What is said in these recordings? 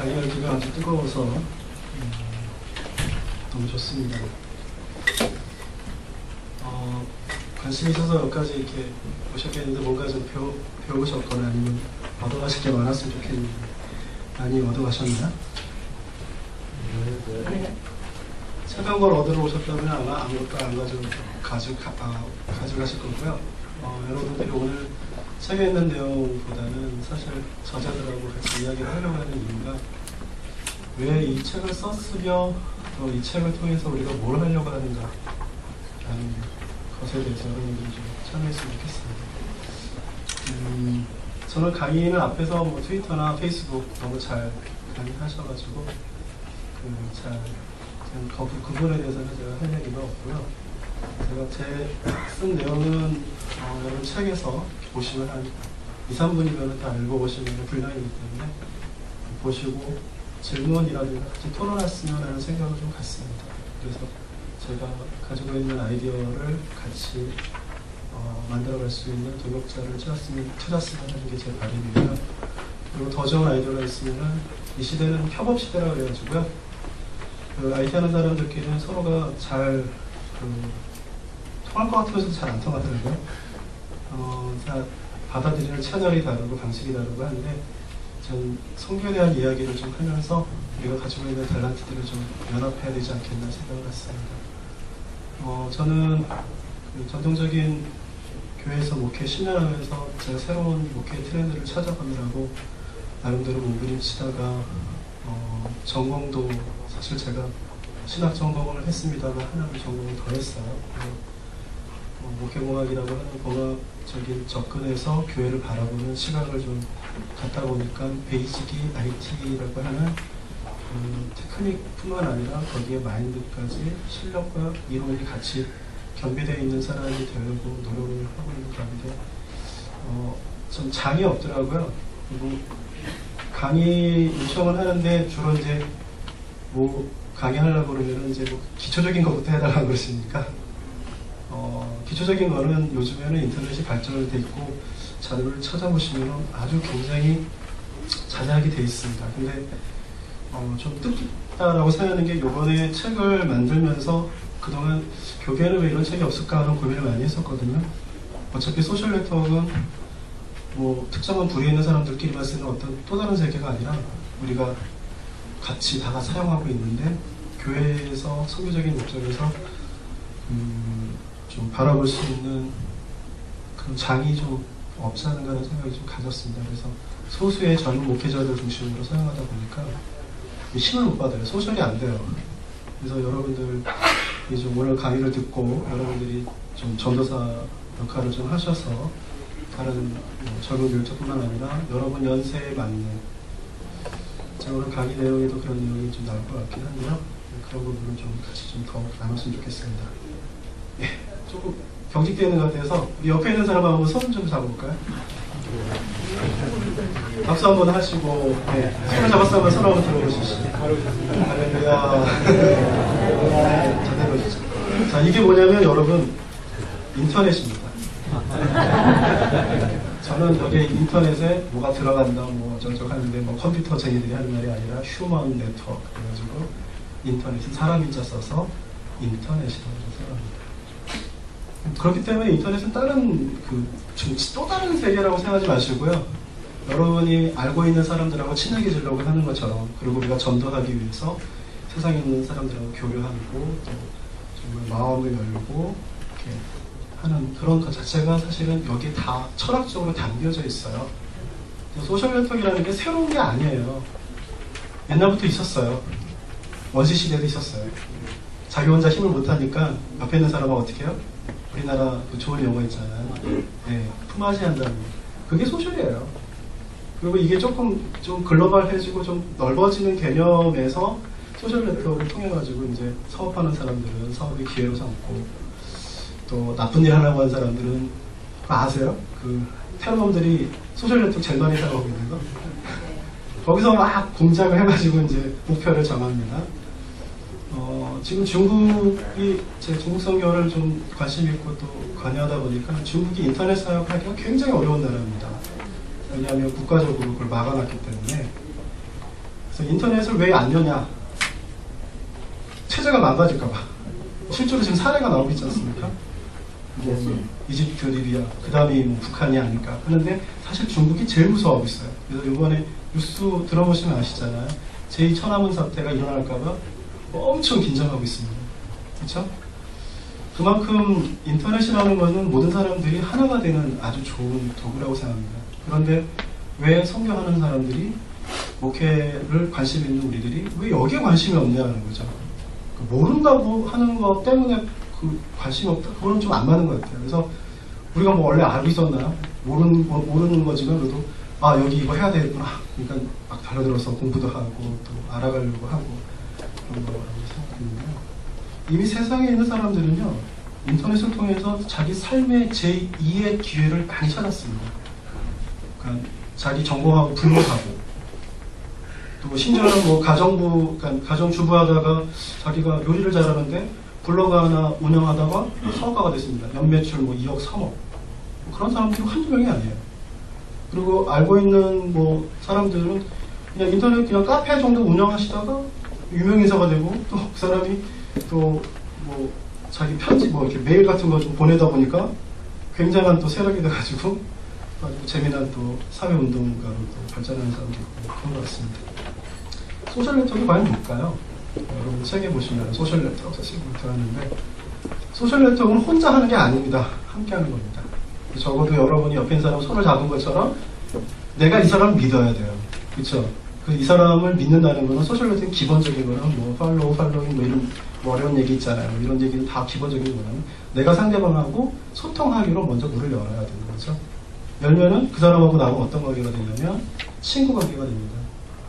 자기 열기가 아주 뜨거워서 너무 좋습니다. 관심이 있어서 여기까지 이렇게 오셨겠는데 뭔가 좀 배우셨거나 아니면 얻어가실 게 많았으면 좋겠는데 많이 얻어가셨나요? 새로운 걸 얻으러 오셨다면 아마 아무것도 안 가져가실 거고요. 여러분들이 오늘 책에 있는 내용보다는 사실 저자들하고 같이 이야기를 하려고 하는 이유가 왜 이 책을 썼으며 또 이 책을 통해서 우리가 뭘 하려고 하는가 라는 것에 대해서 여러분들이 좀 참여했으면 좋겠습니다. 저는 강의는 앞에서 뭐 트위터나 페이스북 너무 잘 강의하셔가지고 그 부분에 대해서는 제가 할 얘기가 없고요. 제가 쓴 내용은 여러분 책에서 보시면 한 2, 3분이면 다 읽어보시면 분량이기 때문에 보시고 질문이라든가 같이 토론했으면 하는 생각을 좀 갖습니다. 그래서 제가 가지고 있는 아이디어를 같이 만들어갈 수 있는 동역자를 찾았으면 하는 게 제 바람이고요. 그리고 더 좋은 아이디어가 있으면 이 시대는 협업 시대라고 그래가지고요. IT 하는 사람들끼리는 서로가 잘 통할 것 같으면서도 잘 안 통하더라고요. 받아들이는 채널이 다르고 방식이 다르고 한데 전 성경에 대한 이야기를 좀 하면서 우리가 가지고 있는 탤런트들을 좀 연합해야 되지 않겠나 생각을 했습니다. 저는 전통적인 교회에서 목회 10년 하면서 제가 새로운 목회 트렌드를 찾아가느라고 나름대로 몸부림치다가 전공도 사실 제가 신학 전공을 했습니다만 하나를 전공을 더 했어요. 목회공학이라고 하는 공학적인 접근에서 교회를 바라보는 시각을 좀 갖다 보니까 베이직이 IT라고 하는 테크닉뿐만 아니라 거기에 마인드까지 실력과 이론이 같이 겸비되어 있는 사람이 되려고 노력을 하고 있는 가운데 좀 장이 없더라고요. 그리고 강의 요청을 하는데 주로 이제 뭐 강의하려고 그러면 이제 뭐 기초적인 것부터 해달라고 그러시니까 기초적인 거는 요즘에는 인터넷이 발전이 돼 있고 자료를 찾아보시면 아주 굉장히 자세하게 돼 있습니다. 근데 좀 뜻깊다라고 생각하는 게 이번에 책을 만들면서 그동안 교계는 왜 이런 책이 없을까 하는 고민을 많이 했었거든요. 어차피 소셜 네트워크는 뭐 특정한 부류에 있는 사람들끼리만 쓰는 어떤 또 다른 세계가 아니라 우리가 같이 다 사용하고 있는데 교회에서 선교적인 목적에서 좀 바라볼 수 있는 그런 장이 좀 없지 않은가 하는 생각이 좀 가졌습니다. 그래서 소수의 젊은 목회자들 중심으로 사용하다 보니까 힘을 못 받아요. 소셜이 안 돼요. 그래서 여러분들이 좀 오늘 강의를 듣고 여러분들이 좀 전도사 역할을 좀 하셔서 다른 젊은 교육자뿐만 아니라 여러분 연세에 맞는 제가 오늘 강의 내용에도 그런 내용이 좀 나올 것 같긴 한데요. 그런 부분을 좀 같이 좀 더 나눴으면 좋겠습니다. 예, 조금 경직되는 것 같아서 우리 옆에 있는 사람 한번 손 좀 잡아볼까요? 박수 한번 하시고 네, 손을 잡았으면 한번 손 한번 들어보시죠. 할렐루야. 자, 내려오시죠. 자, 이게 뭐냐면 여러분 인터넷입니다. 저는 여기 인터넷에 뭐가 들어간다 뭐 어쩌고저쩌고 하는데 뭐 컴퓨터쟁이들이 하는 말이 아니라 휴먼 네트워크 그래가지고 인터넷은 사람인자 써서 인터넷이라고 생각합니다. 그렇기 때문에 인터넷은 다른 또 다른 세계라고 생각하지 마시고요. 여러분이 알고 있는 사람들하고 친해지려고 하는 것처럼 그리고 우리가 전도하기 위해서 세상에 있는 사람들하고 교류하고 또 정말 마음을 열고 이렇게 하는 그런 것 자체가 사실은 여기에 다 철학적으로 담겨져 있어요. 소셜 네트워크라는 게 새로운 게 아니에요. 옛날부터 있었어요. 원시 시대도 있었어요. 자기 혼자 힘을 못하니까 옆에 있는 사람은 어떻게 해요? 우리나라 그 좋은 용어 있잖아요. 네, 품앗이 한다는 그게 소셜이에요. 그리고 이게 조금 좀 글로벌해지고 좀 넓어지는 개념에서 소셜 네트워크를 통해 가지고 이제 사업하는 사람들은 사업의 기회로 삼고 또 나쁜 일 하려고 하는 사람들은 아세요? 그 테러범들이 소셜 네트워크 제일 많이 사용하고 있는 거. 거기서 막 공작을 해가지고 이제 목표를 정합니다. 지금 중국이 제 중국 선교를 좀 관심 있고 또 관여하다 보니까 중국이 인터넷 사용하기가 굉장히 어려운 나라입니다. 왜냐하면 국가적으로 그걸 막아놨기 때문에 그래서 인터넷을 왜 안 여냐? 체제가 망가질까봐. 실제로 지금 사례가 나오고 있지 않습니까? 뭐 이집트, 리비아, 그 다음이 뭐 북한이 아닐까 하는데 사실 중국이 제일 무서워하고 있어요. 그래서 이번에 뉴스 들어보시면 아시잖아요. 제2천안문 사태가 일어날까봐 엄청 긴장하고 있습니다. 그렇죠? 그만큼 인터넷이라는 것은 모든 사람들이 하나가 되는 아주 좋은 도구라고 생각합니다. 그런데 왜 성경하는 사람들이, 목회를 관심 있는 우리들이 왜 여기에 관심이 없냐는 거죠. 모른다고 하는 것 때문에 그 관심이 없다? 그거는 좀 안 맞는 것 같아요. 그래서 우리가 뭐 원래 알고 있었나? 모르는 거지만 그래도 아, 여기 이거 해야 되겠구나. 그러니까 막 달려들어서 공부도 하고 또 알아가려고 하고 그런 거라고 생각했는데요. 이미 세상에 있는 사람들은요, 인터넷을 통해서 자기 삶의 제2의 기회를 많이 찾았습니다. 그러니까 자기 전공하고 분모하고, 또 심지어는 뭐 그러니까 가정주부 하다가 자기가 요리를 잘하는데 블로그 하나 운영하다가 사업가가 됐습니다. 연매출 뭐 2억, 3억. 그런 사람들이 한두 명이 아니에요. 그리고 알고 있는 뭐 사람들은 그냥 인터넷 그냥 카페 정도 운영하시다가 유명인사가 되고, 또 그 사람이 또 뭐 자기 편지 뭐 이렇게 메일 같은 거 좀 보내다 보니까 굉장한 또 세력이 돼가지고 재미난 또 사회운동가로 또 발전하는 사람도 있고 그런 것 같습니다. 소셜네트워크 과연 뭘까요? 여러분 책에 보시면 소셜네트워크 지금부터 하는데, 소셜네트워크는 혼자 하는 게 아닙니다. 함께 하는 겁니다. 적어도 여러분이 옆에 있는 사람 손을 잡은 것처럼 내가 이 사람을 믿어야 돼요. 그렇죠? 이 사람을 믿는다는 거는 소셜네트워크 기본적인 거는 뭐 팔로잉 뭐 이런 뭐 어려운 얘기 있잖아요. 이런 얘기는 다 기본적인 거는 내가 상대방하고 소통하기로 먼저 문을 열어야 되는 거죠. 열면은 그 사람하고 나하고 어떤 관계가 되냐면 친구 관계가 됩니다.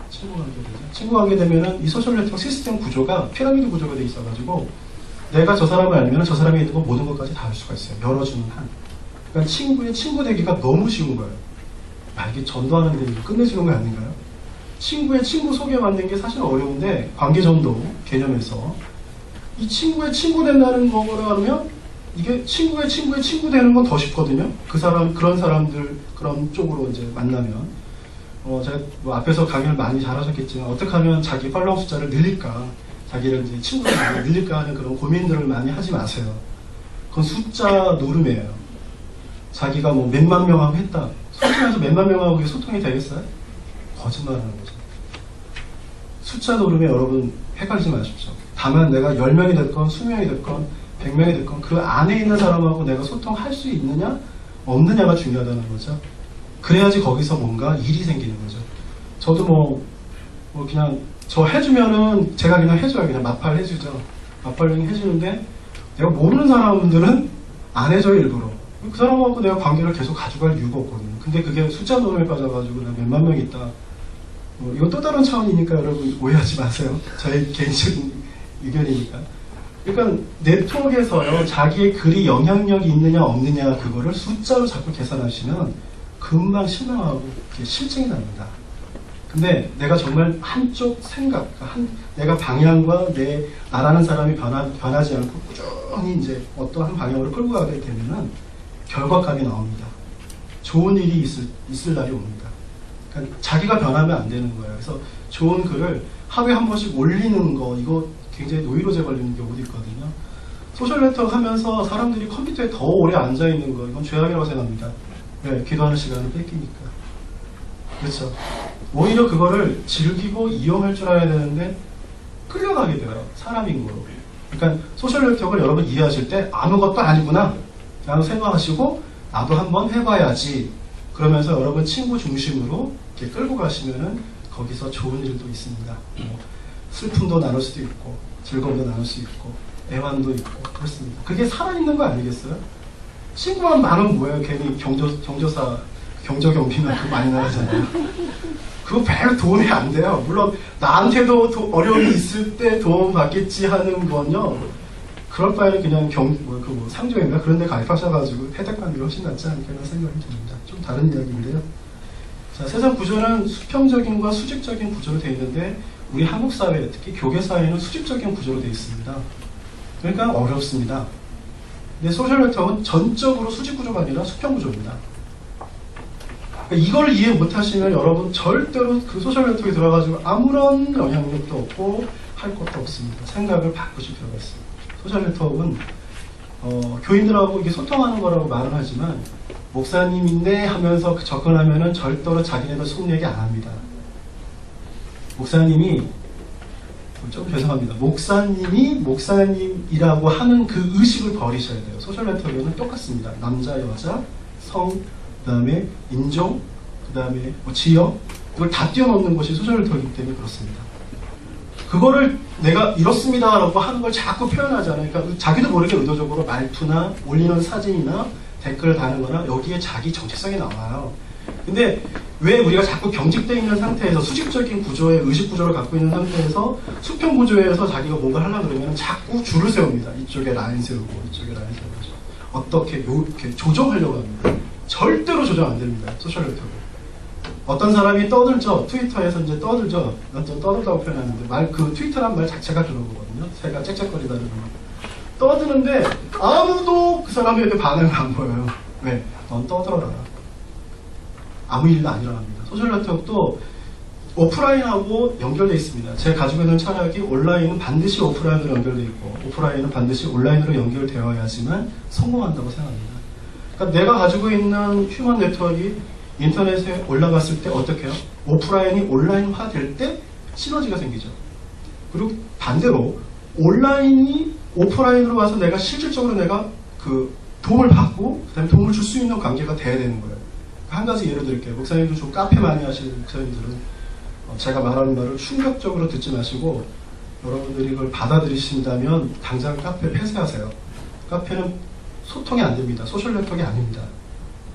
친구 관계가 되죠. 친구 관계 되면은 이 소셜네트워크 시스템 구조가 피라미드 구조가 돼 있어가지고 내가 저 사람을 알면은 저 사람이 있는 거 모든 것까지 다 알 수가 있어요. 열어주는 한. 그러니까 친구의 친구 되기가 너무 쉬운 거예요. 아, 이게 전도하는데 끝내주는 거 아닌가요? 친구의 친구 소개받는 게 사실 어려운데, 관계전도 개념에서 이 친구의 친구 된다는 거라 하면 이게 친구의 친구의 친구 되는 건 더 쉽거든요. 그 사람, 그런 사람들, 그런 쪽으로 이제 만나면. 제가 뭐 앞에서 강의를 많이 잘하셨겠지만, 어떻게 하면 자기 팔로워 숫자를 늘릴까, 자기를 이제 친구를 많이 늘릴까 하는 그런 고민들을 많이 하지 마세요. 그건 숫자 노름이에요. 자기가 뭐 몇만 명하고 했다. 소통해서 몇만 명하고 그게 소통이 되겠어요? 거짓말하는 거죠. 숫자 노름에 여러분 헷갈리지 마십시오. 다만 내가 10명이 됐건 20명이 됐건 100명이 됐건 그 안에 있는 사람하고 내가 소통할 수 있느냐 없느냐가 중요하다는 거죠. 그래야지 거기서 뭔가 일이 생기는 거죠. 저도 뭐 그냥 저 해주면은 제가 그냥 해줘요. 그냥 마팔 해주죠. 마팔 해주는데 내가 모르는 사람들은 안 해줘요. 일부러. 그 사람하고 내가 관계를 계속 가져갈 이유가 없거든요. 근데 그게 숫자 노름에 빠져가지고 나 몇만 명 있다. 이건 또 다른 차원이니까 여러분 오해하지 마세요. 저의 개인적인 의견이니까. 그러니까 네트워크에서요, 자기의 글이 영향력이 있느냐 없느냐 그거를 숫자로 자꾸 계산하시면 금방 실망하고 실증이 납니다. 근데 내가 정말 한쪽 생각, 내가 방향과 나라는 사람이 변하지 않고 꾸준히 이제 어떠한 방향으로 끌고 가게 되면은 결과감이 나옵니다. 좋은 일이 있을 날이 옵니다. 그러니까 자기가 변하면 안 되는 거예요. 그래서 좋은 글을 하루에 한 번씩 올리는 거, 이거 굉장히 노이로제 걸리는 경우도 있거든요. 소셜네트워크 하면서 사람들이 컴퓨터에 더 오래 앉아있는 거, 이건 죄악이라고 생각합니다. 왜? 기도하는 시간을 뺏기니까. 그렇죠. 오히려 그거를 즐기고 이용할 줄 알아야 되는데 끌려가게 돼요. 사람인 거로. 그러니까 소셜네트워크를 여러분 이해하실 때 아무것도 아니구나 라고 생각하시고 나도 한번 해봐야지, 그러면서 여러분 친구 중심으로 이렇게 끌고 가시면은 거기서 좋은 일도 있습니다. 슬픔도 나눌 수도 있고 즐거움도 나눌 수 있고 애환도 있고 그렇습니다. 그게 살아있는 거 아니겠어요? 친구만 많으면 뭐예요? 괜히 경조사 경조경비만 그거 많이 나가잖아요. 그거 별로 도움이 안 돼요. 물론 나한테도 어려움이 있을 때 도움 받겠지 하는 건요, 그럴 바에는 그냥 상조인가 그런 데 가입하셔가지고 혜택받는 게 훨씬 낫지 않을까 생각이 듭니다. 좀 다른 이야기인데요. 자, 세상 구조는 수평적인과 수직적인 구조로 되어 있는데 우리 한국 사회, 특히 교계 사회는 수직적인 구조로 되어 있습니다. 그러니까 어렵습니다. 근데 소셜네트워크는 전적으로 수직 구조가 아니라 수평 구조입니다. 이걸 이해 못하시면 여러분 절대로 그 소셜 네트워크에 들어가지고 아무런 영향력도 없고 할 것도 없습니다. 생각을 바꾸실 필요가 있습니다. 소셜 네트워크는 교인들하고 이게 소통하는 거라고 말은 하지만 목사님인데 하면서 접근하면은 절대로 자기네들 속 얘기 안 합니다. 목사님이 좀 죄송합니다. 목사님이 목사님이라고 하는 그 의식을 버리셔야 돼요. 소셜 네트워크는 똑같습니다. 남자, 여자, 성, 그 다음에 인종, 그 다음에 지역, 이걸 다 뛰어넘는 것이 소셜 네트워크이기 때문에 그렇습니다. 그거를 내가 이렇습니다 라고 하는 걸 자꾸 표현하잖아요. 그러니까 자기도 모르게 의도적으로 말투나 올리는 사진이나 댓글을 다는 거나 여기에 자기 정체성이 나와요. 근데 왜 우리가 자꾸 경직되어 있는 상태에서 수직적인 구조의 의식 구조를 갖고 있는 상태에서 수평 구조에서 자기가 뭔가를 하려고 그러면 자꾸 줄을 세웁니다. 이쪽에 라인 세우고 이쪽에 라인 세우고 어떻게 이렇게 조정하려고 합니다. 절대로 조정 안 됩니다. 소셜 네트워크. 어떤 사람이 떠들죠. 트위터에서 이제 떠들죠. 난 좀 떠들다고 표현하는데 그 트위터란 말 자체가 그런 거거든요. 새가 짹짹거리다는 거. 떠드는데 아무도 그 사람에게 반응을 안 보여요. 왜? 넌 떠들어라. 아무 일도 안 일어납니다. 소셜 네트워크도 오프라인하고 연결되어 있습니다. 제가 가지고 있는 철학이 온라인은 반드시 오프라인으로 연결되어 있고 오프라인은 반드시 온라인으로 연결되어야지만 성공한다고 생각합니다. 그러니까 내가 가지고 있는 휴먼 네트워크가 인터넷에 올라갔을 때 어떻게 해요? 오프라인이 온라인화 될 때 시너지가 생기죠. 그리고 반대로 온라인이 오프라인으로 와서 내가 실질적으로 내가 그 도움을 받고 그다음에 도움을 줄 수 있는 관계가 돼야 되는 거예요. 한 가지 예를 들게요. 목사님도 좀 카페 많이 하시는 목사님들은 제가 말하는 말을 충격적으로 듣지 마시고 여러분들이 이걸 받아들이신다면 당장 카페 폐쇄하세요. 카페는 소통이 안 됩니다. 소셜 네트워크가 아닙니다.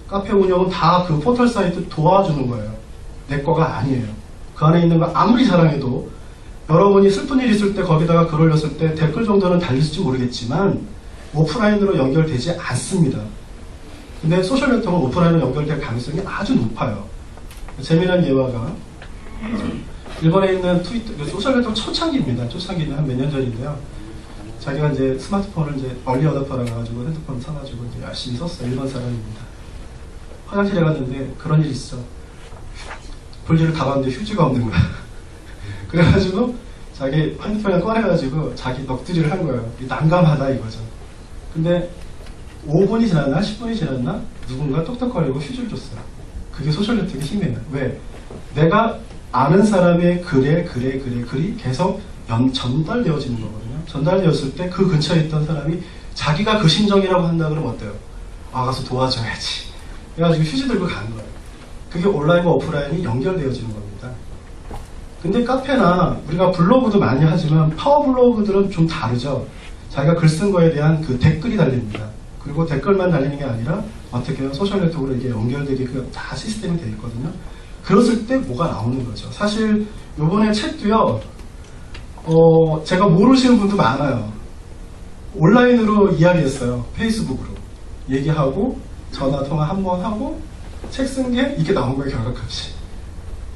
카페 운영은 다 그 포털 사이트 도와주는 거예요. 내 거가 아니에요. 그 안에 있는 거 아무리 자랑해도 여러분이 슬픈 일 있을 때 거기다가 글 올렸을 때 댓글 정도는 달릴지 모르겠지만 오프라인으로 연결되지 않습니다. 근데 소셜 네트워크는 오프라인으로 연결될 가능성이 아주 높아요. 재미난 예화가 일본에 있는 트위터, 소셜 네트워크 초창기입니다. 초창기는 한 몇 년 전인데요. 자기가 이제 스마트폰을 이제 얼리 어댑터라 가지고 핸드폰 사가지고 이제 열심히 썼어요. 일본 사람입니다. 화장실에 갔는데 그런 일이 있어. 볼일을 다 봤는데 휴지가 없는 거야. 그래가지고 자기 핸드폰을 꺼내가지고 자기 넋두리를 한 거예요. 난감하다 이거죠. 근데 5분이 지났나 10분이 지났나 누군가 똑똑거리고 휴지를 줬어요. 그게 소셜 네트워크의 힘이에요. 왜? 내가 아는 사람의 글이 계속 전달되어지는 거거든요. 전달되었을 때 그 근처에 있던 사람이 자기가 그 심정이라고 한다 그러면 어때요? 아, 가서 도와줘야지. 그래가지고 휴지 들고 가는 거예요. 그게 온라인과 오프라인이 연결되어지는 겁니다. 근데 카페나 우리가 블로그도 많이 하지만 파워 블로그들은 좀 다르죠. 자기가 글 쓴 거에 대한 그 댓글이 달립니다. 그리고 댓글만 달리는 게 아니라 어떻게 해요? 소셜 네트워크로 이게 연결되게끔 다 시스템이 되어 있거든요. 그랬을 때 뭐가 나오는 거죠. 사실 요번에 책도요. 제가 모르시는 분도 많아요. 온라인으로 이야기했어요. 페이스북으로 얘기하고 전화 통화 한 번 하고 책 쓴 게 이게 나온 거예요. 결과값이.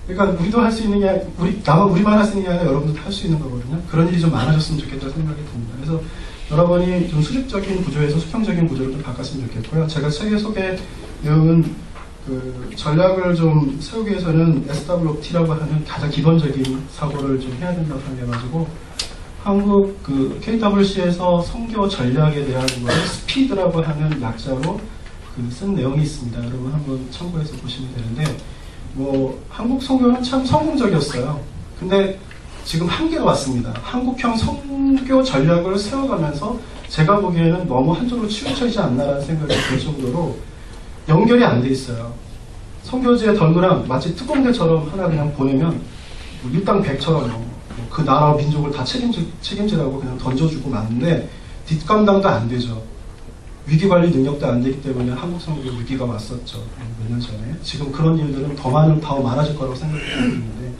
그러니까 우리도 할 수 있는 게 우리만 할 수 있는 게 아니라 여러분도 할 수 있는 거거든요. 그런 일이 좀 많아졌으면 좋겠다는 생각이 듭니다. 그래서 여러분이 좀 수직적인 구조에서 수평적인 구조를 좀 바꿨으면 좋겠고요. 제가 책에 소개 내용은 그 전략을 좀 세우기 위해서는 SWOT라고 하는 가장 기본적인 사고를 좀 해야 된다고 생각해가지고 한국 그 KWC에서 선교 전략에 대한 거를 스피드라고 하는 약자로 쓴 내용이 있습니다. 여러분 한번 참고해서 보시면 되는데 한국 선교는 참 성공적이었어요. 근데 지금 한계가 왔습니다. 한국형 선교 전략을 세워가면서 제가 보기에는 너무 한쪽으로 치우쳐지지 않나라는 생각이 들 정도로 연결이 안 돼 있어요. 선교지의 덜그랑 마치 특공대처럼 하나 그냥 보내면 일당백처럼 그 나라 민족을 다 책임지라고 그냥 던져주고 마는데 뒷감당도 안 되죠. 위기관리 능력도 안 되기 때문에 한국 선교 위기가 왔었죠. 몇 년 전에. 지금 그런 일들은 더 많아질 거라고 생각이 드는데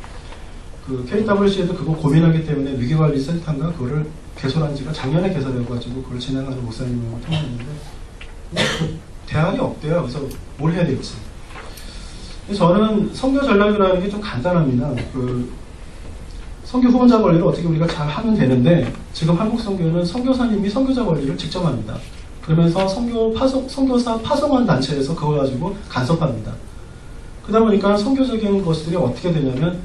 그 KWC에도 그거 고민하기 때문에 위기관리 센터인가 그거를 개설한 지가 작년에 개설해가지고 그걸 진행하는 목사님하고 통화했는데 대안이 없대요. 그래서 뭘 해야 될지. 저는 선교 전략이라는 게 좀 간단합니다. 그 선교 후원자 관리를 어떻게 우리가 잘 하면 되는데 지금 한국 선교는 선교사님이 선교자 관리를 직접 합니다. 그러면서 선교사 파송한 단체에서 그걸 가지고 간섭합니다. 그러다 보니까 선교적인 것들이 어떻게 되냐면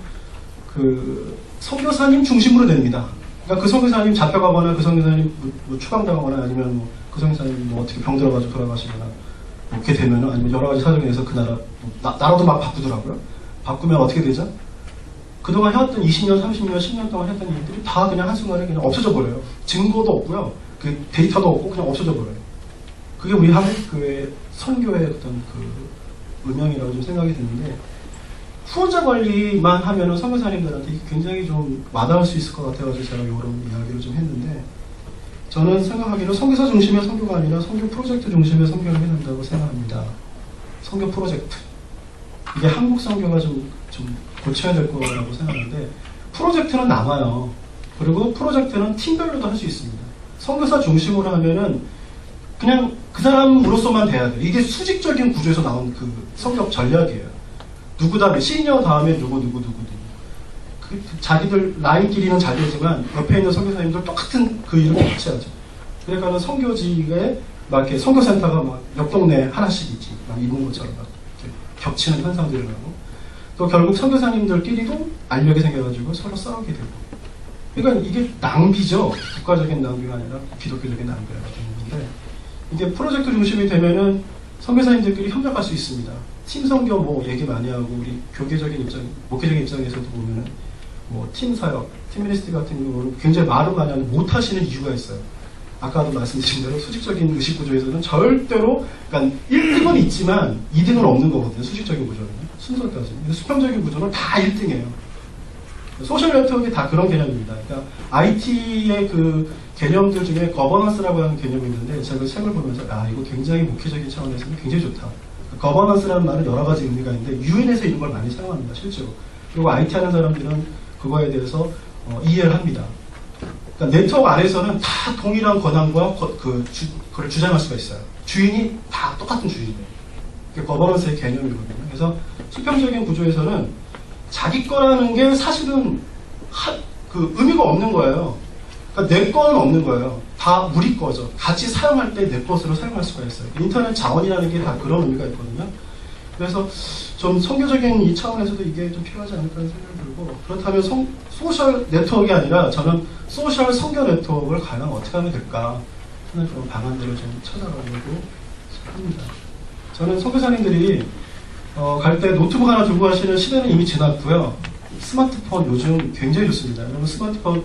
그 선교사님 중심으로 됩니다. 그러니까 그 선교사님 잡혀가거나 그 선교사님 뭐 추방당하거나 아니면 뭐 그 선교사님 뭐 어떻게 병들어가지고 돌아가시거나 그렇게 되면은 아니면 여러 가지 사정에 의해서 그 나라 나라도 막 바꾸더라고요. 바꾸면 어떻게 되죠? 그동안 해왔던 20년, 30년, 10년 동안 했던 일들이 다 그냥 한순간에 그냥 없어져 버려요. 증거도 없고요. 그 데이터도 없고 그냥 없어져 버려요. 그게 우리 한국교회 선교의 어떤 그 음영이라고 좀 생각이 드는데 후원자 관리만 하면은 선교사님들한테 굉장히 좀 와닿을 수 있을 것 같아가지고 제가 이런 이야기를 좀 했는데 저는 생각하기로 선교사 중심의 선교가 아니라 선교 프로젝트 중심의 선교를 해야 된다고 생각합니다. 선교 프로젝트. 이게 한국 선교가 좀 고쳐야 될 거라고 생각하는데 프로젝트는 남아요. 그리고 프로젝트는 팀별로도 할 수 있습니다. 선교사 중심으로 하면은 그냥 그 사람으로서만 돼야 돼요. 이게 수직적인 구조에서 나온 그 성격 전략이에요. 누구 다음에 시니어 다음에 누구 그 자기들 라인끼리는 잘 되지만 옆에 있는 선교사님들 똑같은 그 일을 같이 하죠. 그러니까 선교지에 막 이렇게 선교센터가 막 옆 동네 하나씩 있지. 막 이런 것처럼 막 겹치는 현상들이 나고 또 결국 선교사님들끼리도 알력이 생겨가지고 서로 싸우게 되고. 그러니까 이게 낭비죠. 국가적인 낭비가 아니라 기독교적인 낭비라고 되는 건데 이게 프로젝트 중심이 되면은 선교사님들끼리 협력할 수 있습니다. 팀 선교 뭐 얘기 많이 하고 우리 교계적인 입장, 목회적인 입장에서도 보면은 뭐 팀 사역, 팀 미니스트리 같은 경우는 굉장히 말은 많이 하는데 못 하시는 이유가 있어요. 아까도 말씀드린 대로 수직적인 의식 구조에서는 절대로 그러니까 1등은 있지만 2등은 없는 거거든요. 수직적인 구조는 순서까지. 수평적인 구조는 다 1등이에요. 소셜 네트워크가 다 그런 개념입니다. 그러니까 IT의 그 개념들 중에 거버넌스라고 하는 개념이 있는데 제가 그 책을 보면서 이거 굉장히 목회적인 차원에서는 굉장히 좋다. 거버넌스라는 말은 여러 가지 의미가 있는데 유엔에서 이런 걸 많이 사용합니다. 실제로. 그리고 IT 하는 사람들은 그거에 대해서 이해를 합니다. 그러니까 네트워크 안에서는 다 동일한 권한과 그걸 주장할 수가 있어요. 주인이 다 똑같은 주인이에요. 그게 거버넌스의 개념이거든요. 그래서 수평적인 구조에서는 자기 거라는 게 사실은 그 의미가 없는 거예요. 그러니까 내 거는 없는 거예요. 다 우리 거죠. 같이 사용할 때 내 것으로 사용할 수가 있어요. 인터넷 자원이라는 게 다 그런 의미가 있거든요. 그래서 좀 선교적인 이 차원에서도 이게 좀 필요하지 않을까 하는 생각이 들고 그렇다면 소셜 네트워크가 아니라 저는 소셜 선교 네트워크를 과연 어떻게 하면 될까 하는 그런 방안들을 좀 찾아가려고 합니다. 저는 선교사님들이 갈 때 노트북 하나 들고 가시는 시대는 이미 지났고요. 스마트폰 요즘 굉장히 좋습니다. 여러분 스마트폰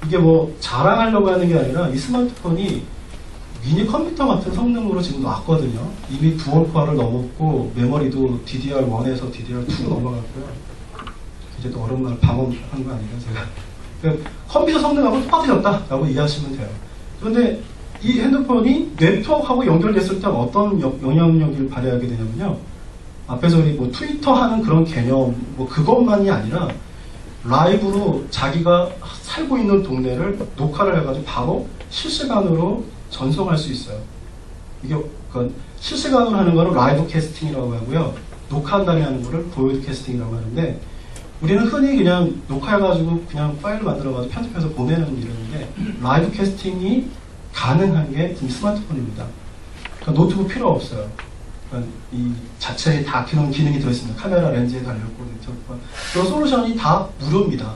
이게 뭐 자랑하려고 하는 게 아니라 이 스마트폰이 미니 컴퓨터 같은 성능으로 지금 나왔거든요. 이미 듀얼코어를 넘었고 메모리도 DDR1에서 DDR2로 넘어갔고요. 이제 또 어려운 말 방언한 거 아니에요 제가. 그러니까 컴퓨터 성능하고 똑같아졌다라고 이해하시면 돼요. 그런데 이 핸드폰이 네트워크하고 연결됐을 때 어떤 영향력을 발휘하게 되냐면요. 앞에서 우리 뭐 트위터 하는 그런 개념 뭐 그것만이 아니라 라이브로 자기가 살고 있는 동네를 녹화를 해가지고 바로 실시간으로 전송할 수 있어요. 이게 실시간으로 하는 거는 라이브 캐스팅이라고 하고요. 녹화한다는 하는 거를 보이드 캐스팅이라고 하는데 우리는 흔히 그냥 녹화해가지고 그냥 파일을 만들어가지고 편집해서 보내는 일인데 라이브 캐스팅이 가능한 게 스마트폰입니다. 그러니까 노트북 필요 없어요. 그러니까 이 자체에 다 기능이 들어있습니다. 카메라 렌즈에 달렸고 그런 솔루션이 다 무료입니다.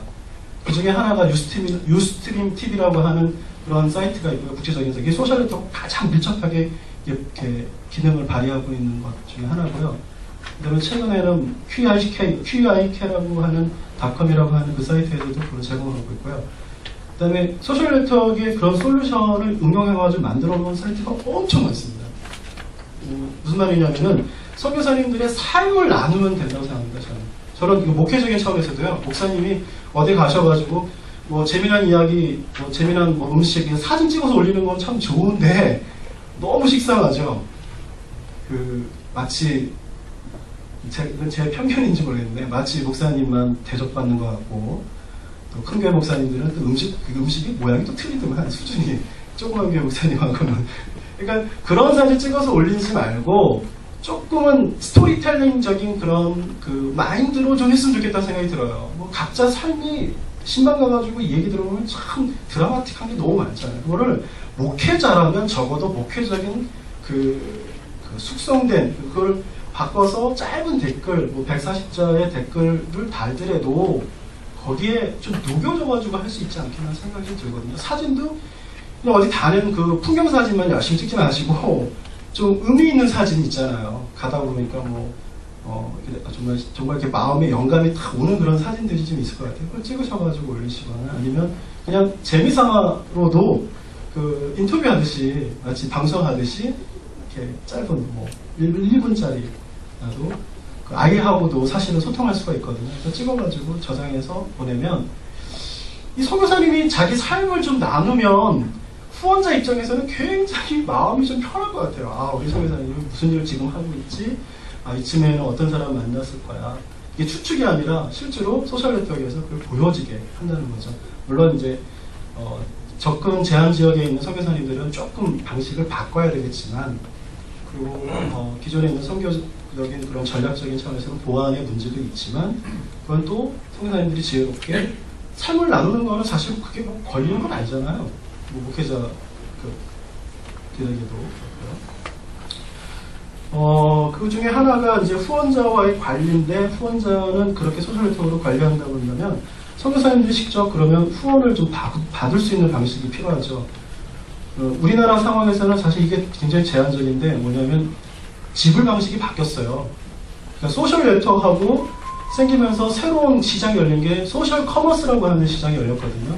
그 중에 하나가 유스트림 TV라고 하는 그런 사이트가 있고요. 국제적인 이게 소셜 네트워크 가장 밀접하게 이렇게 기능을 발휘하고 있는 것 중에 하나고요. 그다음에 최근에는 QIK라고 하는 닷컴이라고 하는 그 사이트에서도 그걸 제공을 하고 있고요. 그다음에 소셜 네트워크에 그런 솔루션을 응용해가지고 만들어 놓은 사이트가 엄청 많습니다. 무슨 말이냐면은 선교사님들의 삶을 나누면 된다고 생각합니다. 저는 목회적인 차원에서도요. 목사님이 어디 가셔가지고 뭐 재미난 이야기, 뭐 재미난 뭐 음식 사진 찍어서 올리는 건 참 좋은데 너무 식상하죠. 마치 제 편견인지 모르겠는데 마치 목사님만 대접받는 것 같고 또 큰 교회 목사님들은 또 음식이 모양이 또 틀리더만 수준이 조그만 교회 목사님하고는 그러니까 그런 사진 찍어서 올리지 말고 조금은 스토리텔링적인 그런 그 마인드로 좀 했으면 좋겠다는 생각이 들어요. 뭐 각자 삶이 신방 가가지고 얘기 들어보면 참 드라마틱한 게 너무 많잖아요. 그거를 목회자라면 적어도 목회적인 그 숙성된 그걸 바꿔서 짧은 댓글, 뭐 140자의 댓글을 달더라도 거기에 좀 녹여줘가지고 할 수 있지 않겠나 생각이 들거든요. 사진도 그냥 어디 다른 그 풍경 사진만 열심히 찍지 마시고 좀 의미 있는 사진 있잖아요. 가다 보니까 정말 이렇게 마음에 영감이 탁 오는 그런 사진들이 좀 있을 것 같아요. 그걸 찍으셔가지고 올리시거나 아니면 그냥 재미삼아로도 그 인터뷰하듯이 마치 방송하듯이 이렇게 짧은 1분짜리라도 그 아이하고도 사실은 소통할 수가 있거든요. 그래서 찍어가지고 저장해서 보내면 이 선교사님이 자기 삶을 좀 나누면 후원자 입장에서는 굉장히 마음이 좀 편할 것 같아요. 아, 우리 선교사님이 무슨 일을 지금 하고 있지? 아, 이쯤에는 어떤 사람 만났을 거야. 이게 추측이 아니라 실제로 소셜네트워크에서 그걸 보여지게 한다는 거죠. 물론 이제 접근 제한 지역에 있는 선교사님들은 조금 방식을 바꿔야 되겠지만, 그리고 기존에 있는 선교적인 그런 전략적인 차원에서는 보안의 문제도 있지만, 그건 또 선교사님들이 지혜롭게 삶을 나누는 거는 사실 그게 뭐 걸리는 건 아니잖아요. 뭐 목회자 그에게도 그 중에 하나가 이제 후원자와의 관리인데, 후원자는 그렇게 소셜네트워크로 관리한다고 한다면 선교사님들이 직접 그러면 후원을 좀 받을 수 있는 방식이 필요하죠. 우리나라 상황에서는 사실 이게 굉장히 제한적인데, 뭐냐면 지불 방식이 바뀌었어요. 그러니까 소셜네트워크하고 생기면서 새로운 시장이 열린 게 소셜 커머스라고 하는 시장이 열렸거든요.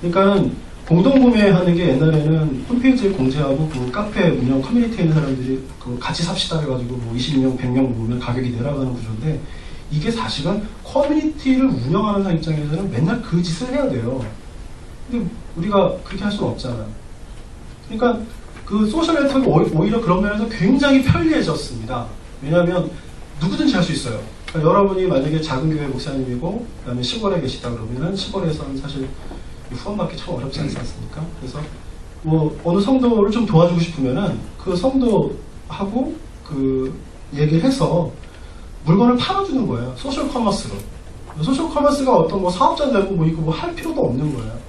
그러니까 공동구매하는 게 옛날에는 홈페이지에 공지하고 그 카페 운영 커뮤니티에 있는 사람들이 그 같이 삽시다 해가지고 뭐 20명, 100명 모으면 가격이 내려가는 구조인데, 이게 사실은 커뮤니티를 운영하는 사람 입장에서는 맨날 그 짓을 해야 돼요. 근데 우리가 그렇게 할 수는 없잖아요. 그러니까 그 소셜 네트워크가 오히려 그런 면에서 굉장히 편리해졌습니다. 왜냐하면 누구든지 할 수 있어요. 그러니까 여러분이 만약에 작은 교회 목사님이고 그다음에 시골에 계시다 그러면은 시골에서는 사실 후원받기 참 어렵지 않습니까? 그래서 뭐 어느 성도를 좀 도와주고 싶으면은 그 성도하고 그 얘기를 해서 물건을 팔아주는 거예요. 소셜 커머스로. 소셜 커머스가 어떤 뭐 사업자 되고 뭐 이거 뭐 할 필요도 없는 거예요.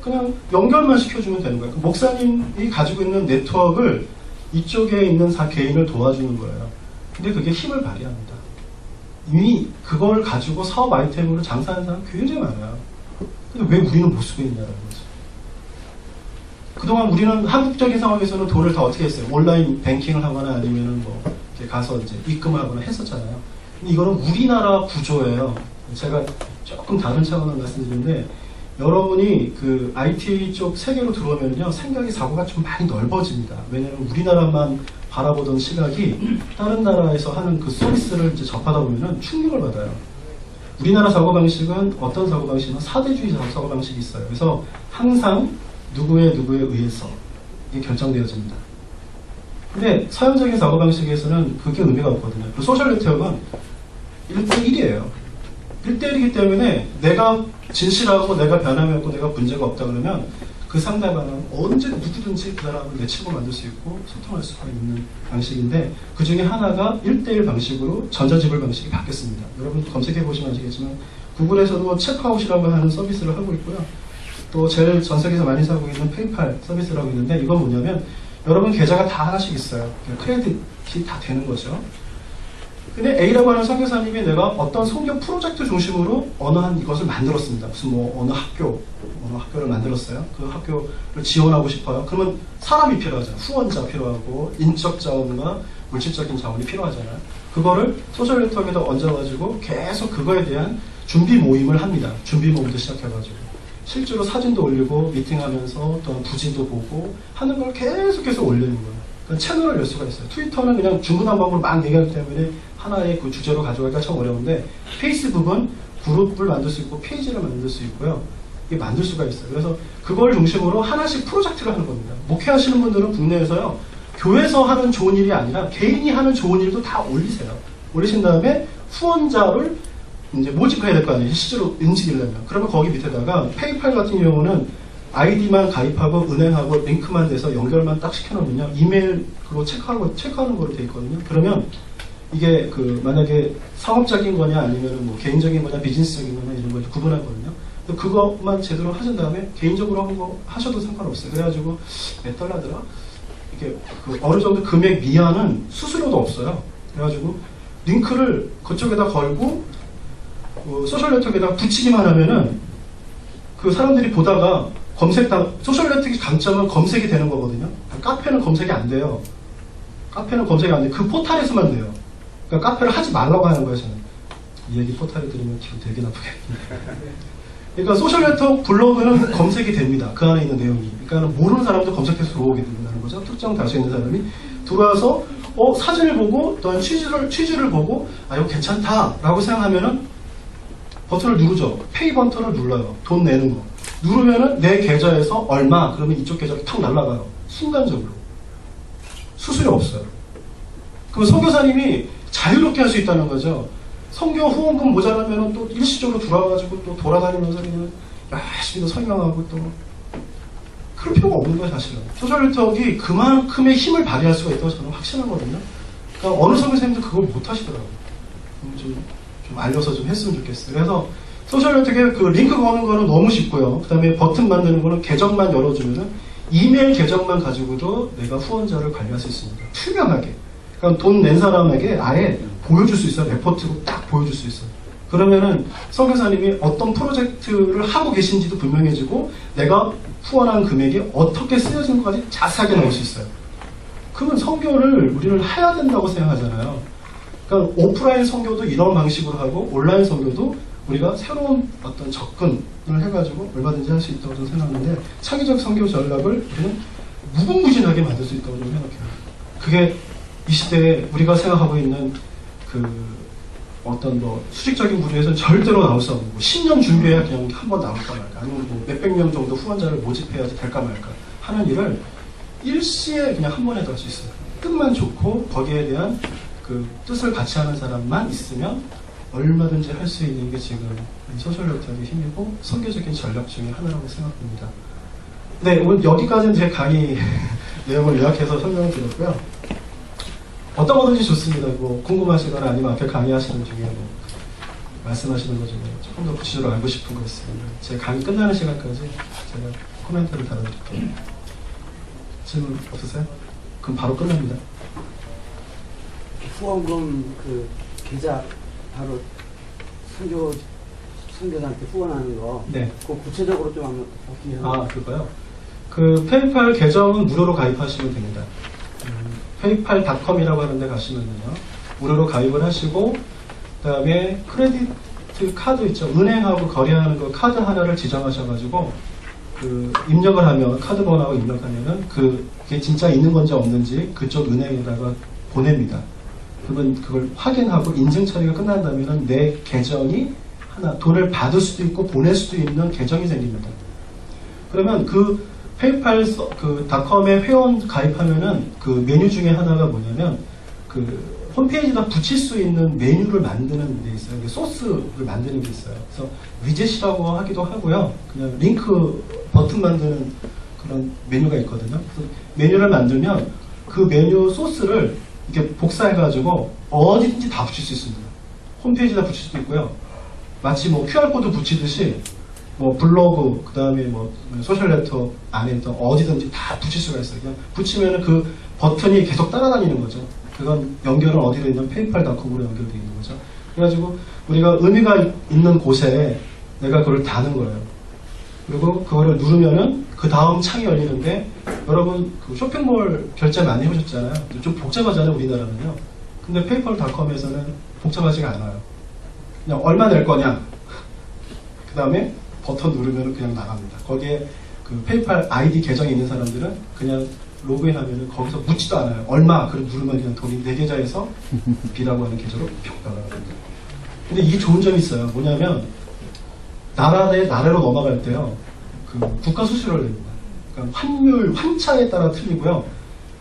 그냥 연결만 시켜주면 되는 거예요. 목사님이 가지고 있는 네트워크를 이쪽에 있는 개인을 도와주는 거예요. 근데 그게 힘을 발휘합니다. 이미 그걸 가지고 사업 아이템으로 장사하는 사람 굉장히 많아요. 근데 왜 우리는 못 쓰고 있냐는 거죠. 그동안 우리는 한국적인 상황에서는 돈을 다 어떻게 했어요? 온라인 뱅킹을 하거나 아니면은 뭐 이렇게 가서 이제 입금을 하거나 했었잖아요. 근데 이거는 우리나라 구조예요. 제가 조금 다른 차원을 말씀드리는데, 여러분이 그 IT 쪽 세계로 들어오면요, 생각이 사고가 좀 많이 넓어집니다. 왜냐하면 우리나라만 바라보던 시각이 다른 나라에서 하는 그 서비스를 이제 접하다 보면은 충격을 받아요. 우리나라 사고방식은 어떤 사고방식은 사대주의 사고방식이 있어요. 그래서 항상 누구에 의해서 이게 결정되어집니다. 근데 서양적인 사고방식에서는 그게 의미가 없거든요. 그리고 소셜네트워크는 1대1이에요. 1대1이기 때문에 내가 진실하고 내가 변함이 없고 내가 문제가 없다 그러면 그 상대방은 언제 누구든지 그 사람을 내치고 만들 수 있고 소통할 수가 있는 방식인데, 그 중에 하나가 1대1 방식으로 전자지불 방식이 바뀌었습니다. 여러분 검색해 보시면 아시겠지만 구글에서도 체크아웃이라고 하는 서비스를 하고 있고요. 또 제일 전 세계에서 많이 사고 있는 페이팔 서비스를 하고 있는데, 이건 뭐냐면 여러분 계좌가 다 하나씩 있어요. 크레딧이 다 되는 거죠. 근데 A라고 하는 선교사님이 내가 어떤 선교 프로젝트 중심으로 어느 한 이것을 만들었습니다. 무슨 뭐 어느 학교를 만들었어요. 그 학교를 지원하고 싶어요. 그러면 사람이 필요하잖아요. 후원자 필요하고 인적 자원과 물질적인 자원이 필요하잖아요. 그거를 소셜 네트워크에다 얹어가지고 계속 그거에 대한 준비 모임을 합니다. 준비 모임도 시작해가지고 실제로 사진도 올리고 미팅하면서 또 부진도 보고 하는 걸 계속해서 올리는 거예요. 그러니까 채널을 열 수가 있어요. 트위터는 그냥 중구난방으로 막 얘기하기 때문에 하나의 그 주제로 가져가기가 참 어려운데, 페이스북은 그룹을 만들 수 있고 페이지를 만들 수 있고요. 이게 만들 수가 있어요. 그래서 그걸 중심으로 하나씩 프로젝트를 하는 겁니다. 목회하시는 분들은 국내에서요, 교회에서 하는 좋은 일이 아니라 개인이 하는 좋은 일도 다 올리세요. 올리신 다음에 후원자를 이제 모집해야 될 거 아니에요. 실제로 움직이려면. 그러면 거기 밑에다가 페이팔 같은 경우는 아이디만 가입하고 은행하고 링크만 돼서 연결만 딱 시켜놓으면요, 이메일 그거 체크하는 거로 돼 있거든요. 그러면 이게 그 만약에 상업적인 거냐 아니면 뭐 개인적인 거냐 비즈니스적인 거냐 이런 걸 구분하거든요. 그것만 제대로 하신 다음에 개인적으로 한 거 하셔도 상관없어요. 그래가지고 몇 달러더라? 이게 그 어느 정도 금액 미만은 수수료도 없어요. 그래가지고 링크를 그쪽에다 걸고 소셜 네트워크에다 붙이기만 하면은 그 사람들이 보다가 소셜 네트워크 강점은 검색이 되는 거거든요. 카페는 검색이 안 돼요. 카페는 검색이 안 돼요. 그 포탈에서만 돼요. 그러니까 카페를 하지 말라고 하는 거예요, 저는. 이 얘기 포탈에 들으면 기분 되게 나쁘겠네요. 그러니까 소셜 네트워크 블로그는 검색이 됩니다. 그 안에 있는 내용이. 그러니까 모르는 사람도 검색해서 들어오게 된다는 거죠. 특정 다수에 있는 사람이 들어와서 사진을 보고 또한 취지를 보고 이거 괜찮다라고 생각하면은 버튼을 누르죠. 페이 버튼을 눌러요. 돈 내는 거. 누르면은 내 계좌에서 얼마 그러면 이쪽 계좌로 탁 날아가요. 순간적으로. 수수료 없어요. 그럼 선교사님이 자유롭게 할 수 있다는 거죠. 선교 후원금 모자라면 또 일시적으로 들어와가지고 또 돌아다니면서 그냥 열심히 설명하고 또 그럴 필요가 없는 거예요, 사실은. 소셜 네트워크가 그만큼의 힘을 발휘할 수가 있다고 저는 확신하거든요. 그러니까 어느 선교사님도 그걸 못 하시더라고요. 좀 알려서 좀 했으면 좋겠어요. 그래서 소셜 네트워크에 그 링크 거는 거는 너무 쉽고요. 그 다음에 버튼 만드는 거는 계정만 열어주면은 이메일 계정만 가지고도 내가 후원자를 관리할 수 있습니다. 투명하게. 그러니까 돈 낸 사람에게 아예 보여줄 수 있어요. 레포트로 딱 보여줄 수 있어요. 그러면은 선교사님이 어떤 프로젝트를 하고 계신지도 분명해지고 내가 후원한 금액이 어떻게 쓰여진 것까지 자세하게 나올 수 있어요. 그러면 선교를 우리는 해야 된다고 생각하잖아요. 그러니까 오프라인 선교도 이런 방식으로 하고 온라인 선교도 우리가 새로운 어떤 접근을 해가지고 얼마든지 할 수 있다고 저는 생각하는데 창의적 선교 전략을 우리는 무궁무진하게 만들 수 있다고 저는 생각해요. 그게 이 시대에 우리가 생각하고 있는 그 어떤 수직적인 구조에서는 절대로 나올 수 없는 10년 준비해야 그냥 한번 나올까 말까 아니면 몇백 명 정도 후원자를 모집해야지 될까 말까 하는 일을 일시에 그냥 한 번에 도 할 수 있어요. 뜻만 좋고 거기에 대한 그 뜻을 같이 하는 사람만 있으면 얼마든지 할 수 있는 게 지금 소셜 네트워크의 힘이고 선교적인 전략 중에 하나라고 생각합니다. 네, 오늘 여기까지는 제 강의 내용을 요약해서 설명을 드렸고요. 어떤 거든지 좋습니다. 궁금하시거나 아니면 앞에 강의하시는 중에 말씀하시는 것 중에 조금 더 구체적으로 알고 싶은 거 있으면 제 강의 끝나는 시간까지 제가 코멘트를 달아드릴게요. 질문 없으세요? 그럼 바로 끝납니다. 후원금 그 계좌 바로 선교사한테 후원하는 거. 네. 그거 구체적으로 좀 한번 어떻게 해요? 그거요? 그 페이팔 계정은 무료로 가입하시면 됩니다. 페이팔.com이라고 하는 데 가시면요. 무료로 가입을 하시고 그 다음에 크레디트 카드 있죠. 은행하고 거래하는 그 카드 하나를 지정하셔가지고 그 입력을 하면 카드 번호하고 입력하면은 그게 진짜 있는 건지 없는지 그쪽 은행에다가 보냅니다. 그러면 그걸 확인하고 인증 처리가 끝난다면은 내 계정이 하나 돈을 받을 수도 있고 보낼 수도 있는 계정이 생깁니다. 그러면 그 페이팔 닷컴에 회원 가입하면은 그 메뉴 중에 하나가 뭐냐면 그 홈페이지에다 붙일 수 있는 메뉴를 만드는 게 있어요. 소스를 만드는 게 있어요. 그래서 위젯이라고 하기도 하고요. 그냥 링크 버튼 만드는 그런 메뉴가 있거든요. 그래서 메뉴를 만들면 그 메뉴 소스를 이렇게 복사해가지고 어디든지 다 붙일 수 있습니다. 홈페이지에다 붙일 수도 있고요. 마치 QR코드 붙이듯이 블로그, 그 다음에 소셜 네트워크 안에 있던 어디든지 다 붙일 수가 있어요. 그냥 붙이면은 그 버튼이 계속 따라다니는 거죠. 그건 연결은 어디로 있는 페이팔.com으로 연결되어 있는 거죠. 그래가지고 우리가 의미가 있는 곳에 내가 그걸 다는 거예요. 그리고 그거를 누르면은 그 다음 창이 열리는데 여러분 그 쇼핑몰 결제 많이 해보셨잖아요. 좀 복잡하잖아요, 우리나라는요. 근데 페이팔.com에서는 복잡하지가 않아요. 그냥 얼마 낼 거냐. 그 다음에 버튼 누르면 그냥 나갑니다. 거기에 그 페이팔 아이디 계정이 있는 사람들은 그냥 로그인하면 거기서 묻지도 않아요. 얼마 그럼 누르면 그냥 돈이 내 계좌에서 B라고 하는 계좌로 뿅 나가거든요. 근데 이게 좋은 점이 있어요. 뭐냐면 나라로 넘어갈 때요. 그 국가 수수료를 냅니다. 그러니까 환차에 따라 틀리고요.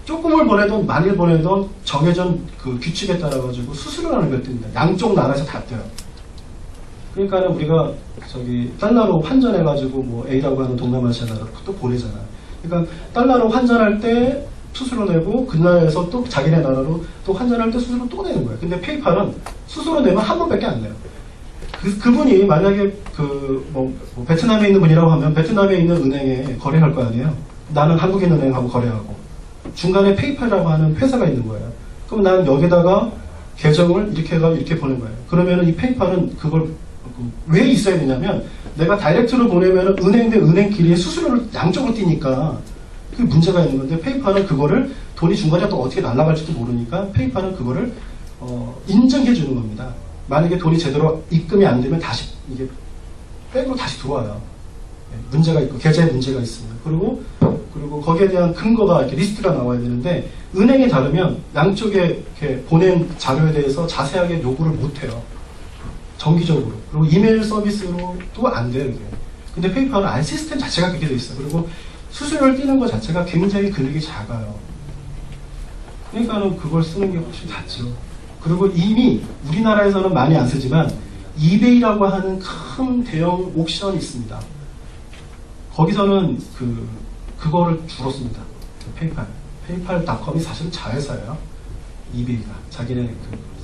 조금을 보내든 많이 보내든 정해진 그 규칙에 따라 가지고 수수료라는 게 뜹니다. 양쪽 나라에서 다 떼요. 그러니까 우리가 달러로 환전해가지고 A라고 하는 동남아시아 나라 또 보내잖아요. 그러니까 달러로 환전할 때 수수료 내고 그 나라에서 또 자기네 나라로 또 환전할 때 수수료 또 내는 거예요. 근데 페이팔은 수수료 내면 한 번밖에 안 내요. 그분이 만약에 베트남에 있는 분이라고 하면 베트남에 있는 은행에 거래할 거 아니에요. 나는 한국인 은행하고 거래하고 중간에 페이팔이라고 하는 회사가 있는 거예요. 그럼 나는 여기다가 계정을 이렇게 해서 이렇게 보낸 거예요. 그러면은 이 페이팔은 그걸 왜 있어야 되냐면 내가 다이렉트로 보내면은 은행 대 은행끼리의 수수료를 양쪽으로 띄니까 그게 문제가 있는 건데 페이팔은 그거를 돈이 중간에 또 어떻게 날아갈지도 모르니까 페이팔은 그거를 인정해 주는 겁니다. 만약에 돈이 제대로 입금이 안 되면 다시 이게 백으로 다시 들어와요. 문제가 있고 계좌에 문제가 있으면 그리고 거기에 대한 근거가 이렇게 리스트가 나와야 되는데 은행이 다르면 양쪽에 이렇게 보낸 자료에 대해서 자세하게 요구를 못 해요. 정기적으로. 그리고 이메일 서비스로도 안 돼요, 이게. 근데 페이팔은 아예 시스템 자체가 그렇게 돼 있어요. 그리고 수수료를 띄는 것 자체가 굉장히 금액이 작아요. 그러니까는 그걸 쓰는 게 훨씬 낫죠. 그리고 이미 우리나라에서는 많이 안 쓰지만 이베이라고 하는 큰 대형 옥션이 있습니다. 거기서는 그거를 주로 씁니다. 페이팔. 페이팔.com이 사실은 자회사예요. 이베이가. 자기네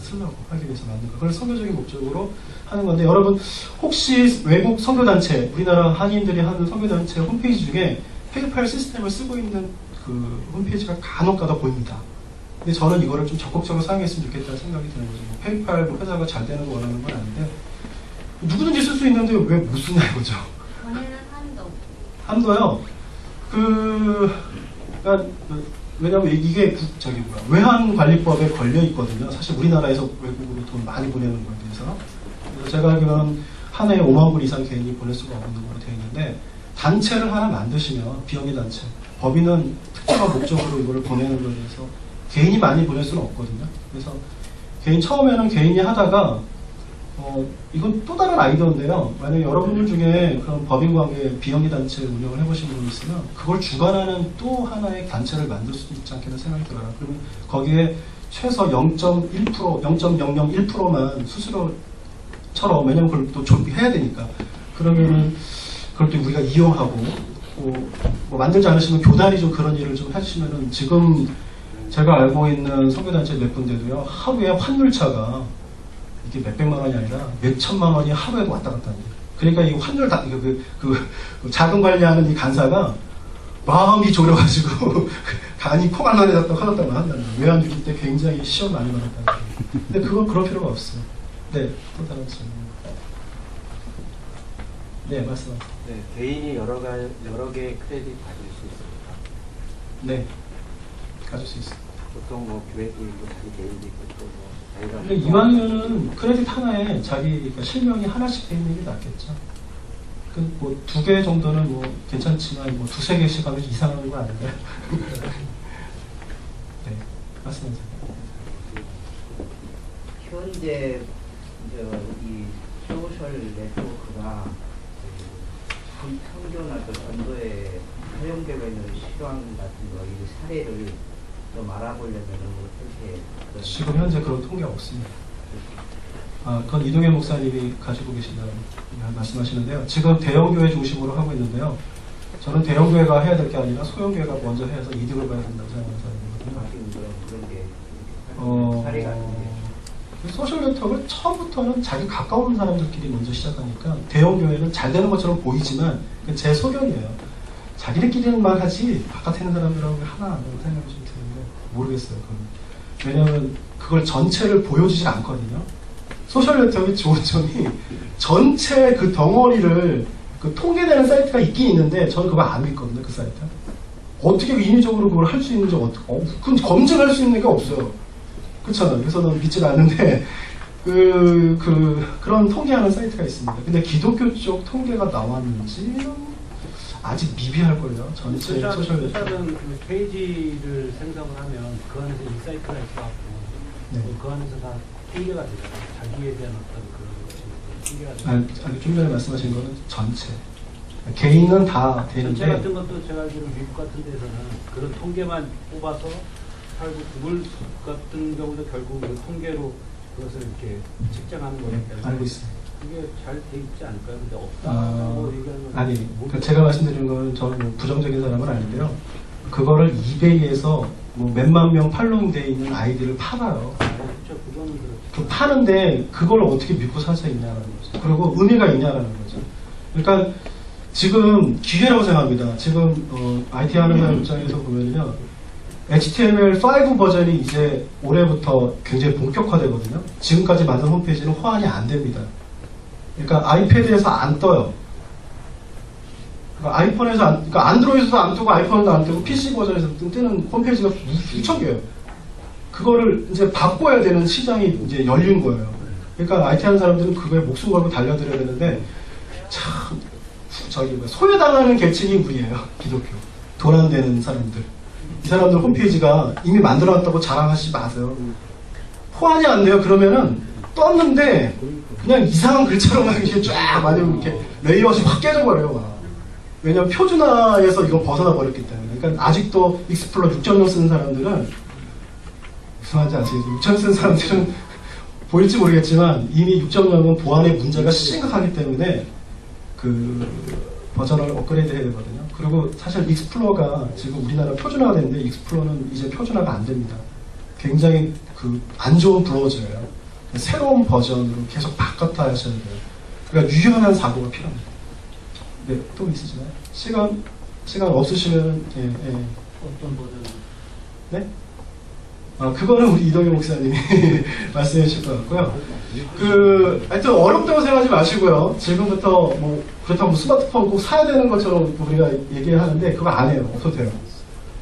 쓰려고 하기 위해서 만든 거. 그걸 선교적인 목적으로 하는 건데, 여러분, 혹시 외국 선교단체, 우리나라 한인들이 하는 선교단체 홈페이지 중에 페이팔 시스템을 쓰고 있는 그 홈페이지가 간혹가다 보입니다. 근데 저는 이거를 좀 적극적으로 사용했으면 좋겠다는 생각이 드는 거죠. 회사가 회사가 잘 되는 거 원하는 건 아닌데, 누구든지 쓸 수 있는데 왜 못 쓰냐 이거죠. 전에는 한도. 한도요. 왜냐면 이게 외환관리법에 걸려 있거든요. 사실 우리나라에서 외국으로 돈 많이 보내는 거에 대해서. 그래서 제가 알기로는 한 해에 5만 불 이상 개인이 보낼 수가 없는 걸로 되어 있는데, 단체를 하나 만드시면, 비영리 단체, 법인은 특정한 목적으로 이거를 보내는 거에 대해서 개인이 많이 보낼 수는 없거든요. 그래서 처음에는 개인이 하다가 이건 또 다른 아이디어인데요. 만약에 여러분들 중에 그런 법인관계 비영리 단체 운영을 해보신 분이 있으면 그걸 주관하는 또 하나의 단체를 만들 수도 있지 않겠나 생각이 들어요. 그러면 거기에 최소 0.1%, 0.001%만 수수료처럼, 왜냐면 그걸 또 준비해야 되니까. 그러면은 그걸 또 우리가 이용하고, 뭐 만들지 않으시면 교단이 좀 그런 일을 좀 해주시면은, 지금 제가 알고 있는 선교단체 몇 군데도요, 하루에 환율차가 이게 몇백만 원이 아니라 몇천만 원이 하루에도 왔다 갔다 합니다. 그러니까 이 환율 자금 관리하는 이 간사가 마음이 졸여가지고 간이 콩알만에 닿다 화났다고 한다는 거예요. 외환위기 때 굉장히 시험 많이 받았다는 거예요. 근데 그건 그럴 필요가 없어요. 네, 또 다른 질문. 네, 말씀하세요. 네, 개인이 여러 개의 크레딧 가질 수 있습니다. 네, 가질 수 있어요. 보통 뭐 교회도 있고 자기 개인도 있고 또뭐 근데 이왕이면은 크레딧 하나에 그러니까 실명이 하나씩 돼 있는 게 낫겠죠. 뭐 2개 정도는 뭐 괜찮지만 뭐 2-3개씩 하면 이상한 거 아닌가요? 네, 말씀하세요. 현재 이 소셜 네트워크가 선교나 또 전도에 사용되고 있는 실황 같은 거, 이 사례를 좀 알아보려면 어떻게? 지금 현재 그런 통계가 없습니다. 그건 이동현 목사님이 가지고 계신다는 말씀하시는데요. 지금 대형교회 중심으로 하고 있는데요. 저는 대형교회가 해야 될 게 아니라 소형교회가 먼저 해서 이득을 봐야 된다고 생각하는 사람이거든요. 그런 게 사례가 있는데. 소셜 네트워크를 처음부터는 자기 가까운 사람들끼리 먼저 시작하니까 대형교회는 잘 되는 것처럼 보이지만 제 소견이에요. 자기네끼리만 하지 바깥에 있는 사람들하고 하나 안 된다고 생각이 좀 드는데 모르겠어요. 왜냐하면 그걸 전체를 보여주질 않거든요. 소셜 네트워크의 좋은 점이 전체 그 덩어리를 통계되는 사이트가 있긴 있는데 저는 그거 안 믿거든요. 그 사이트. 어떻게 인위적으로 그걸 할 수 있는지 검증할 수 있는 게 없어요. 그렇잖아요. 그래서 는 믿질 않는데 그런 통계하는 사이트가 있습니다. 근데 기독교 쪽 통계가 나왔는지는 아직 미비할걸요. 전체 소셜 회사는 그 페이지를 생성을 하면 그 안에서 인사이트가 있어갖고 네. 그 안에서 다 통계가 되잖아요. 자기에 대한 어떤 그런 것이 통계가 좀 전에 말씀하신 거는 전체. 개인은 다 전체 되는데 같은 것도 제가 알기로 미국 같은 데서는 그런 통계만 뽑아서 살고 구글 같은 경우도 결국 그 통계로 그것을 이렇게 측정하는 거예요. 알고 있습니다. 그게 잘 돼 있지 않을까요? 근데 없다고 얘기하는 건 아니, 제가 말씀드린 건 저는 뭐 부정적인 사람은 아닌데요. 그거를 이베이에서 뭐 몇만 명 팔로잉 돼 있는 아이디를 팔아요. 그렇죠. 그거는 그렇죠. 파는데 그걸 어떻게 믿고 살 수 있냐라는 거죠. 그리고 의미가 있냐라는 거죠. 그러니까 지금 기회라고 생각합니다. 지금 IT 하는 사람 입장에서 보면요, HTML5 버전이 이제 올해부터 굉장히 본격화되거든요. 지금까지 만든 홈페이지는 호환이 안 됩니다. 그러니까 아이패드에서 안 떠요. 그러니까 아이폰에서 그러니까 안드로이드도 안 뜨고 아이폰도 안 뜨고 PC 버전에서 뜨는 홈페이지가 수천 개예요. 그거를 이제 바꿔야 되는 시장이 이제 열린 거예요. 그러니까 IT 하는 사람들은 그거에 목숨 걸고 달려들어야 되는데 참 소외당하는 계층이 우리예요. 기독교. 돈 안 되는 사람들. 이 사람들 홈페이지가 이미 만들어놨다고 자랑하지 마세요. 호환이 안 돼요. 그러면은 떴는데 그냥 이상한 글자로만 이렇게 쫙 아니면 이렇게 레이아웃이 확 깨져버려요. 왜냐면 표준화에서 이거 벗어나 버렸기 때문에. 그러니까 아직도 익스플로러 6.0 쓰는 사람들은 이상하지 않으시겠어요? 6.0 쓰는 사람들은 보일지 모르겠지만 이미 6.0은 보안의 문제가 심각하기 때문에 그 버전을 업그레이드 해야 되거든요. 그리고 사실 익스플로러가 지금 우리나라 표준화가 됐는데 익스플로러는 이제 표준화가 안 됩니다. 굉장히 그 안 좋은 브라우저예요. 새로운 버전으로 계속 바꿨다 하셔야 돼요. 그러니까 유연한 사고가 필요합니다. 네, 또 있으시나요? 시간 없으시면 어떤 버전? 네? 아, 그거는 우리 이동현 목사님이 말씀해 주실 것 같고요. 하여튼 어렵다고 생각하지 마시고요. 지금부터 뭐, 그렇다고 스마트폰 꼭 사야 되는 것처럼 우리가 얘기하는데, 그거 안 해요. 없어도 돼요.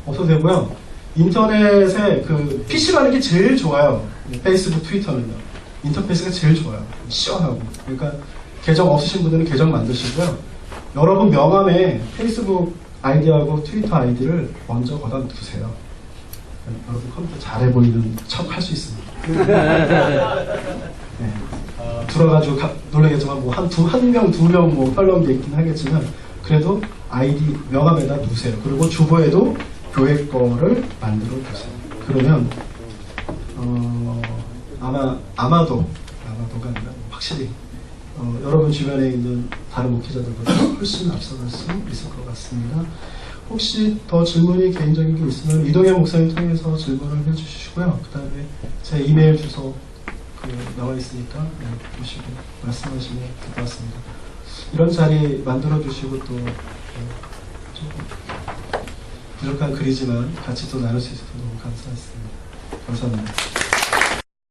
없어도 되고요. 인터넷에 그, PC라는 게 제일 좋아요. 페이스북, 트위터는요. 인터페이스가 제일 좋아요. 시원하고. 그러니까, 계정 없으신 분들은 계정 만드시고요. 여러분 명함에 페이스북 아이디하고 트위터 아이디를 먼저 거다 두세요. 여러분 컴퓨터 잘해 보이는 척 할 수 있습니다. 네. 들어가지고 놀라겠지만 뭐 한 명, 두 명 뭐 팔로운 게 있긴 하겠지만 그래도 아이디 명함에다 두세요. 그리고 주보에도 교회 거를 만들어 두세요. 그러면 아마도가 아니라 확실히 여러분 주변에 있는 다른 목회자들보다 훨씬 앞서갈 수 있을 것 같습니다. 혹시 더 질문이 개인적인 게 있으면 이동현 목사님 통해서 질문을 해주시고요. 그 다음에 제 이메일 주소 나와 있으니까 보시고 말씀하시면 될 것 같습니다. 이런 자리 만들어 주시고 또 조금 부족한 글이지만 같이 또 나눌 수 있어서 너무 감사했습니다. 감사합니다.